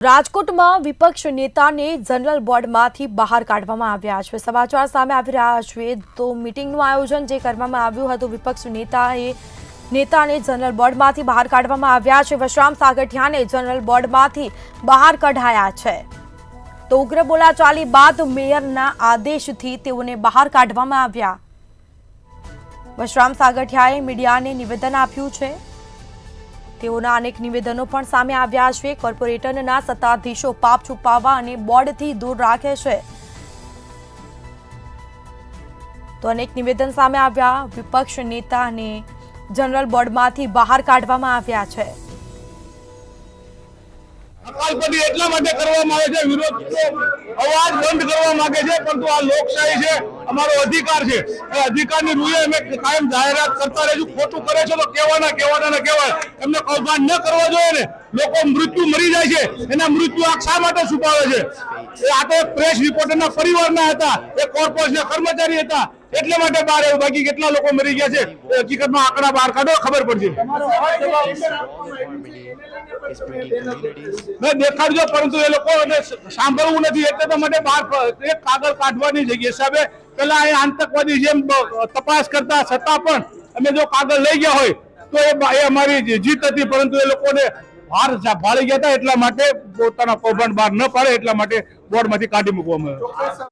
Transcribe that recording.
રાજકોટમાં વિપક્ષ નેતાને જનરલ બોર્ડમાંથી બહાર કાઢવામાં આવ્યા છે। સમાચાર સામે આવી રહ્યા છે તો મીટિંગનું આયોજન જે કરવામાં આવ્યું હતું વિપક્ષ નેતાને જનરલ બોર્ડમાંથી બહાર કાઢવામાં આવ્યા છે। વશરામ સાગઠિયાને જનરલ બોર્ડમાંથી બહાર કઢાયા છે તો ઉગ્ર બોલાચાલી બાદ મેયરના આદેશથી તેઓને બહાર કાઢવામાં આવ્યા। વશરામ સાગઠિયાએ મીડિયાને નિવેદન આપ્યું છે। તેઓના અનેક નિવેદનો પણ સામે આવ્યા છે। કોર્પોરેટરના સત્તાધીશો પાપ છુપાવવા અને બોર્ડથી દૂર રાખે છે તો અનેક નિવેદન સામે આવ્યા। વિપક્ષ નેતાને જનરલ બોર્ડમાંથી બહાર કાઢવામાં આવ્યા છે। અકાલપટ્ટી એટલા માટે કરવામાં આવે છે, વિરોધનો અવાજ બંધ કરવા માંગે છે, પરંતુ આ લોકશાહી છે, અમારો અધિકાર છે। એ અધિકારની રૂએ અમે કાયમ જાહેરાત કરતા રહીશું। ખોટું કરે છે તો કહેવાય એમને કૌભાંડ ન કરવા જોઈએ ને। લોકો મૃત્યુ મરી જાય છે, એના મૃત્યુ આ શા માટે છુપાવે છે? આ તો પ્રેસ રિપોર્ટરના પરિવારના હતા, એ કોર્પોરેશનના કર્મચારી હતા, એટલે માટે બહાર આવ્યું। બાકી કેટલા લોકો મરી ગયા છે એ હકીકતમાં આંકડા બહાર કાઢો, ખબર પડશે। દેખાડજો, પરંતુ એ લોકો સાંભળવું નથી, એટલે માટે બહાર એક કાગળ કાઢવાની જગ્યા હિસાબે પેલા એ આતંકવાદી જેમ તપાસ કરતા છતાં પણ અમે જો કાગળ લઈ ગયા હોય તો એ અમારી જીત હતી, પરંતુ એ લોકોને બહાર ભાળી ગયા હતા, એટલા માટે પોતાના કૌભાંડ બહાર ન પાડે એટલા માટે બોર્ડમાંથી કાઢી મૂકવામાં આવ્યો।